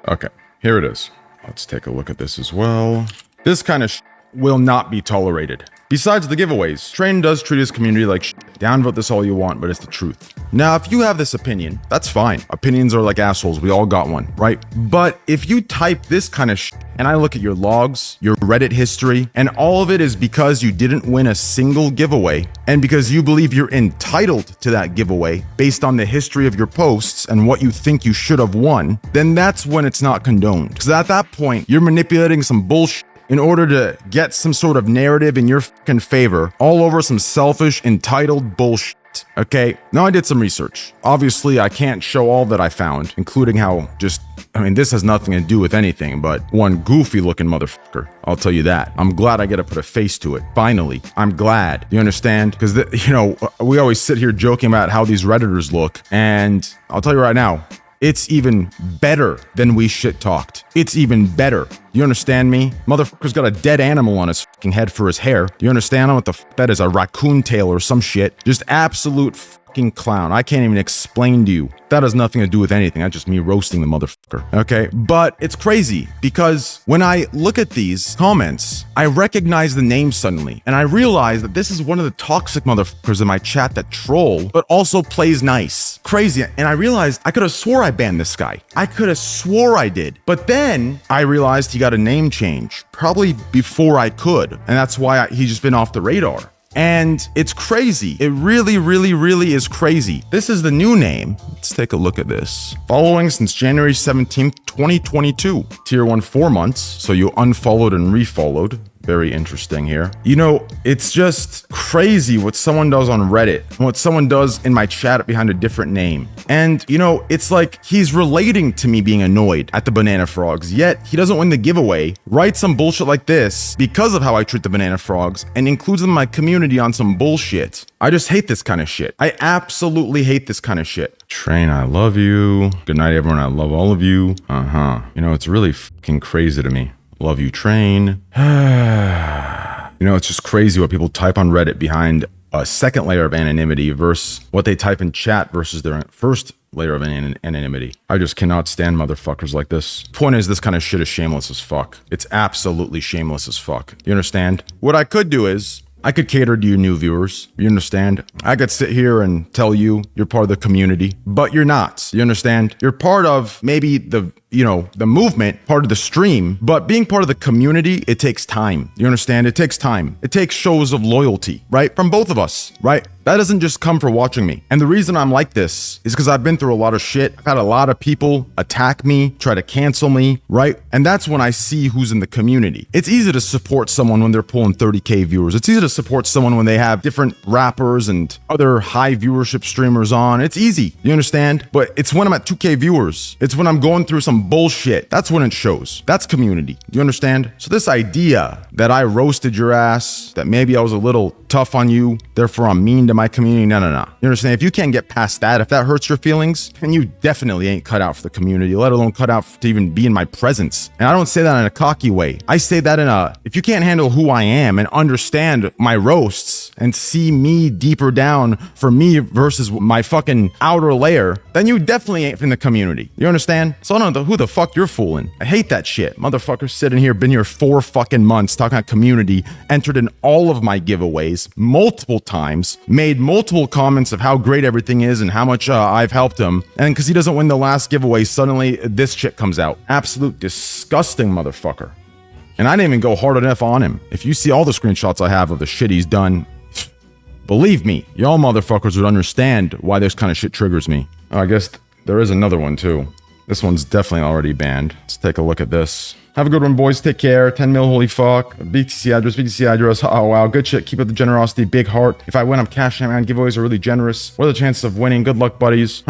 Okay, here it is. Let's take a look at this as well. This kind of will not be tolerated. Besides the giveaways, Train does treat his community like shit. Downvote this all you want, but it's the truth. Now, if you have this opinion, that's fine. Opinions are like assholes. We all got one, right? But if you type this kind of shit, and I look at your logs, your Reddit history, and all of it is because you didn't win a single giveaway, and because you believe you're entitled to that giveaway based on the history of your posts and what you think you should have won, then that's when it's not condoned. Because at that point, you're manipulating some bullshit in order to get some sort of narrative in your fucking favor, all over some selfish, entitled bullshit. Okay, now I did some research. Obviously, I can't show all that I found, including how this has nothing to do with anything, but one goofy looking motherfucker. I'll tell you that. I'm glad I get to put a face to it. Finally, I'm glad. You understand? Because, we always sit here joking about how these Redditors look, and I'll tell you right now, it's even better than we shit talked. It's even better. You understand me? Motherfucker's got a dead animal on his fucking head for his hair. You understand what the fuck that is? A raccoon tail or some shit. Just absolute fucking clown. I can't even explain to you. That has nothing to do with anything. That's just me roasting the motherfucker. Okay? But it's crazy because when I look at these comments, I recognize the name suddenly. And I realize that this is one of the toxic motherfuckers in my chat that troll, but also plays nice. Crazy. And I realized I could have swore I banned this guy. I could have swore I did. But then I realized he got a name change, probably before I could. And that's why he's just been off the radar. And it's crazy. It really, really, really is crazy. This is the new name. Let's take a look at this. Following since January 17th, 2022. Tier 1 4 months. So you unfollowed and refollowed. Very interesting here. It's just crazy what someone does on Reddit and what someone does in my chat behind a different name. And, it's like he's relating to me being annoyed at the banana frogs, yet he doesn't win the giveaway, writes some bullshit like this because of how I treat the banana frogs, and includes them in my community on some bullshit. I just hate this kind of shit. I absolutely hate this kind of shit. Train, I love you. Good night, everyone. I love all of you. It's really fucking crazy to me. Love you, Train. It's just crazy what people type on Reddit behind a second layer of anonymity versus what they type in chat versus their first layer of anonymity. I just cannot stand motherfuckers like this. Point is, this kind of shit is shameless as fuck. It's absolutely shameless as fuck. You understand? What I could do is, I could cater to you new viewers. You understand? I could sit here and tell you you're part of the community, but you're not. You understand? You're part of maybe the movement, part of the stream, but being part of the community, it takes time. You understand? It takes time. It takes shows of loyalty, right? From both of us, right? That doesn't just come for watching me. And the reason I'm like this is because I've been through a lot of shit. I've had a lot of people attack me, try to cancel me, right? And that's when I see who's in the community. It's easy to support someone when they're pulling 30K viewers. It's easy to support someone when they have different rappers and other high viewership streamers on. It's easy. You understand? But it's when I'm at 2K viewers. It's when I'm going through some bullshit. That's when it shows. That's community. You understand? So this idea that I roasted your ass, that maybe I was a little tough on you, therefore I'm mean to my community, no. You understand? If you can't get past that, if that hurts your feelings, then you definitely ain't cut out for the community, let alone cut out to even be in my presence. And I don't say that in a cocky way. I say that if you can't handle who I am and understand my roasts and see me deeper down for me versus my fucking outer layer, then you definitely ain't in the community. You understand? So I don't know who the fuck you're fooling. I hate that shit. Motherfuckers sitting here, been here 4 fucking months talking about community, entered in all of my giveaways multiple times, made multiple comments of how great everything is and how much I've helped him. And because he doesn't win the last giveaway, suddenly this shit comes out. Absolute disgusting motherfucker. And I didn't even go hard enough on him. If you see all the screenshots I have of the shit he's done, believe me, y'all motherfuckers would understand why this kind of shit triggers me. I guess there is another one too. This one's definitely already banned. Let's take a look at this. Have a good one, boys. Take care. 10 mil, holy fuck. BTC address. Oh, wow. Good shit. Keep up the generosity. Big heart. If I win, I'm cashing out, man. Giveaways are really generous. What are the chances of winning? Good luck, buddies.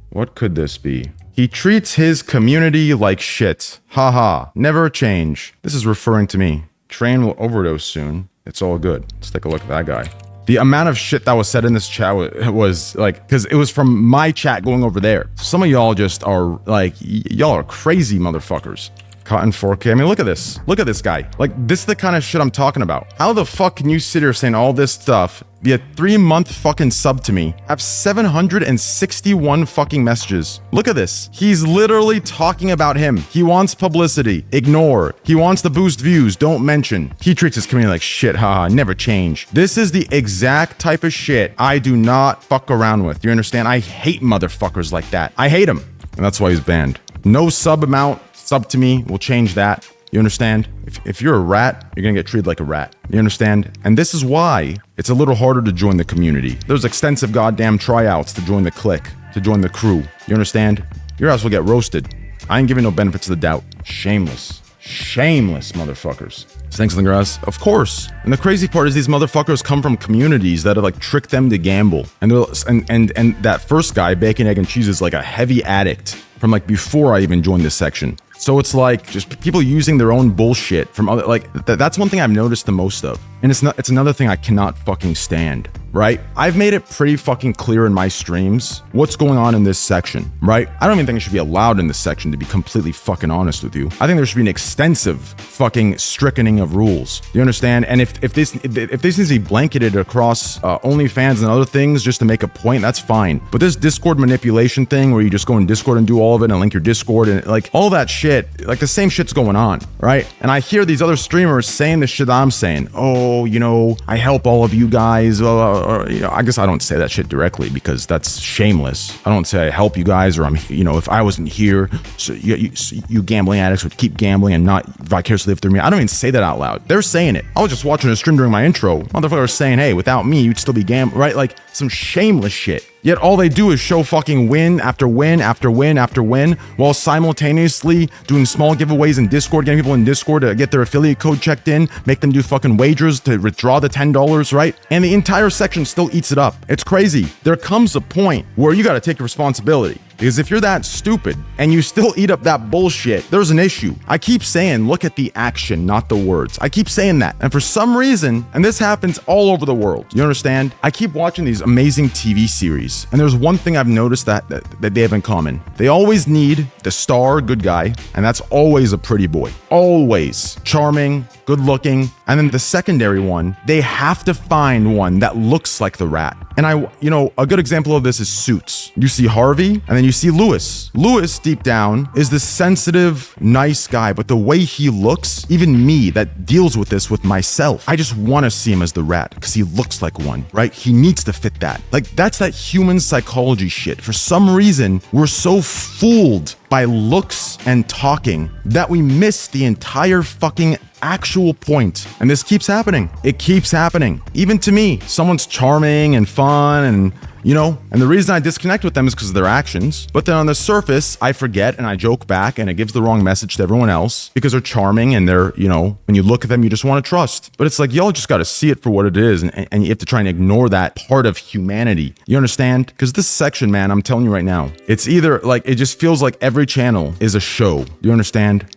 What could this be? He treats his community like shit. Haha. Never change. This is referring to me. Train will overdose soon. It's all good. Let's take a look at that guy. The amount of shit that was said in this chat was like, because it was from my chat going over there. Some of y'all just are like, y'all are crazy motherfuckers. caught in 4K. I mean, look at this. Look at this guy. Like, this is the kind of shit I'm talking about. How the fuck can you sit here saying all this stuff, be a 3-month fucking sub to me, have 761 fucking messages? Look at this. He's literally talking about him. He wants publicity. Ignore. He wants to boost views. Don't mention. He treats his community like shit. Haha, never change. This is the exact type of shit I do not fuck around with. You understand? I hate motherfuckers like that. I hate him. And that's why he's banned. No sub amount, sub to me will change that. You understand? If you're a rat, you're gonna get treated like a rat. You understand? And this is why it's a little harder to join the community. There's extensive goddamn tryouts to join the clique, to join the crew. You understand? Your ass will get roasted. I ain't giving no benefits of the doubt. Shameless. Shameless motherfuckers. Snakes in the grass? Of course. And the crazy part is these motherfuckers come from communities that have like tricked them to gamble. And that first guy, Bacon, Egg, and Cheese, is like a heavy addict from like before I even joined this section. So it's like just people using their own bullshit from other, like that's one thing I've noticed the most of. And it's another thing I cannot fucking stand, right? I've made it pretty fucking clear in my streams what's going on in this section, right? I don't even think it should be allowed in this section, to be completely fucking honest with you. I think there should be an extensive fucking strickening of rules. You understand? And if this needs to be blanketed across OnlyFans and other things just to make a point, that's fine. But this Discord manipulation thing where you just go in Discord and do all of it and link your Discord and like all that shit, like the same shit's going on, right? And I hear these other streamers saying the shit I'm saying. Oh, you know, I help all of you guys. Or, you know, I guess I don't say that shit directly because that's shameless. I don't say I help you guys, or I'm, you know, if I wasn't here, so you gambling addicts would keep gambling and not vicariously live through me. I don't even say that out loud. They're saying it. I was just watching a stream during my intro. Motherfucker was saying, hey, without me, you'd still be gambling, right? Like some shameless shit. Yet all they do is show fucking win after win after win after win, while simultaneously doing small giveaways in Discord, getting people in Discord to get their affiliate code checked in, make them do fucking wagers to withdraw the $10, right? And the entire section still eats it up. It's crazy. There comes a point where you gotta take responsibility. Because if you're that stupid and you still eat up that bullshit, there's an issue. I keep saying, look at the action, not the words. I keep saying that. And for some reason, and this happens all over the world, you understand? I keep watching these amazing TV series. And there's one thing I've noticed that they have in common. They always need the star good guy. And that's always a pretty boy. Always. Charming, good looking. And then the secondary one, they have to find one that looks like the rat. And a good example of this is Suits. You see Harvey, and then you see Lewis. Lewis, deep down, is this sensitive, nice guy, but the way he looks, even me that deals with this with myself, I just want to see him as the rat because he looks like one, right? He needs to fit that. Like, that's that human psychology shit. For some reason, we're so fooled by looks and talking that we miss the entire fucking actual point. And this keeps happening. It keeps happening. Even to me, someone's charming and fun and, you know, and the reason I disconnect with them is because of their actions. But then on the surface, I forget and I joke back and it gives the wrong message to everyone else because they're charming and they're, you know, when you look at them, you just want to trust. But it's like, y'all just got to see it for what it is. And you have to try and ignore that part of humanity. You understand? Because this section, man, I'm telling you right now, it's either like, it just feels like every channel is a show. You understand?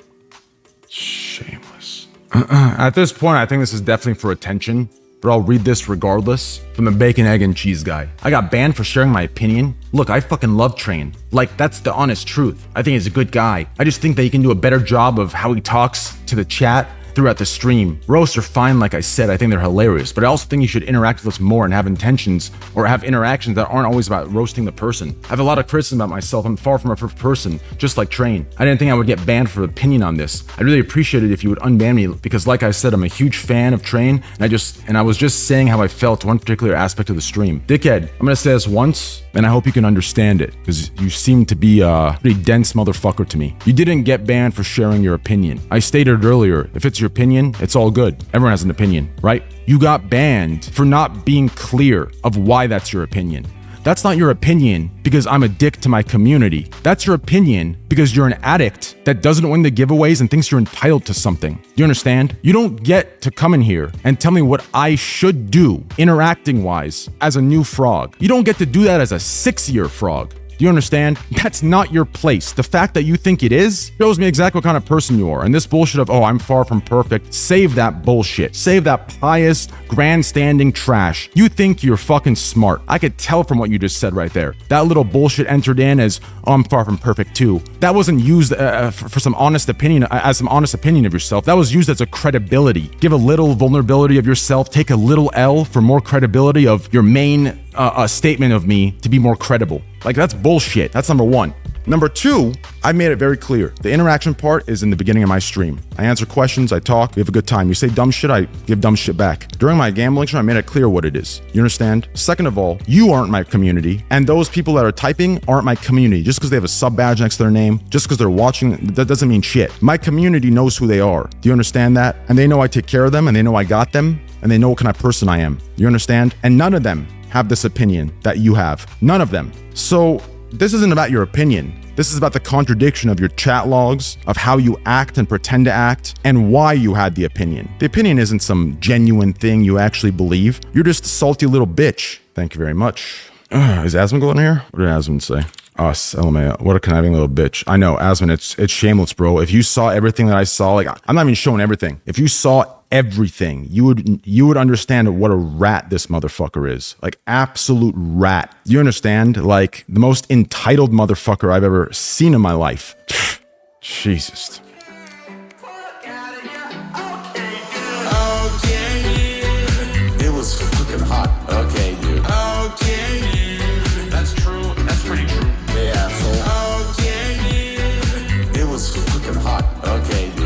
Shameless. At this point, I think this is definitely for attention, but I'll read this regardless. From the Bacon, Egg, and Cheese guy. I got banned for sharing my opinion. Look, I fucking love Train. Like, that's the honest truth. I think he's a good guy. I just think that he can do a better job of how he talks to the chat throughout the stream. Roasts are fine, like I said. I think they're hilarious, but I also think you should interact with us more and have intentions or have interactions that aren't always about roasting the person. I have a lot of criticism about myself. I'm far from a perfect person, just like Train. I didn't think I would get banned for opinion on this. I'd really appreciate it if you would unban me because, like I said, I'm a huge fan of Train, and I was just saying how I felt one particular aspect of the stream. Dickhead, I'm gonna say this once, and I hope you can understand it, because you seem to be a pretty dense motherfucker to me. You didn't get banned for sharing your opinion. I stated earlier, if it's your opinion, it's all good. Everyone has an opinion, right? You got banned for not being clear of why that's your opinion. That's not your opinion because I'm a dick to my community. That's your opinion because you're an addict that doesn't win the giveaways and thinks you're entitled to something. Do you understand? You don't get to come in here and tell me what I should do interacting wise as a new frog. You don't get to do that as a 6-year frog. Do you understand? That's not your place. The fact that you think it is shows me exactly what kind of person you are. And this bullshit of, oh, I'm far from perfect, save that bullshit. Save that pious, grandstanding trash. You think you're fucking smart. I could tell from what you just said right there. That little bullshit entered in as, oh, I'm far from perfect too. That wasn't used for some honest opinion, as some honest opinion of yourself. That was used as a credibility. Give a little vulnerability of yourself, take a little L for more credibility of your main statement of me to be more credible. Like, that's bullshit. That's number one. Number two, I made it very clear. The interaction part is in the beginning of my stream. I answer questions, I talk, we have a good time. You say dumb shit, I give dumb shit back. During my gambling stream, I made it clear what it is. You understand? Second of all, you aren't my community, and those people that are typing aren't my community. Just because they have a sub badge next to their name, just because they're watching, that doesn't mean shit. My community knows who they are. Do you understand that? And they know I take care of them, and they know I got them, and they know what kind of person I am. You understand? And none of them have this opinion that you have. None of them. So this isn't about your opinion. This is about the contradiction of your chat logs, of how you act and pretend to act, and why you had the opinion. The opinion isn't some genuine thing you actually believe. You're just a salty little bitch. Thank you very much. Is Asmund going here? What did Asmund say? Us, LMAO. What a conniving little bitch. I know, Asmund, it's shameless, bro. If you saw everything that I saw, like, I'm not even showing everything. If you saw everything, you would understand what a rat this motherfucker is. Like, absolute rat. You understand? Like, the most entitled motherfucker I've ever seen in my life. Jesus. It was fucking hot. Okay, dude. Okay, that's true. That's pretty true. Yeah, so. Okay, it was fucking hot. Okay, dude.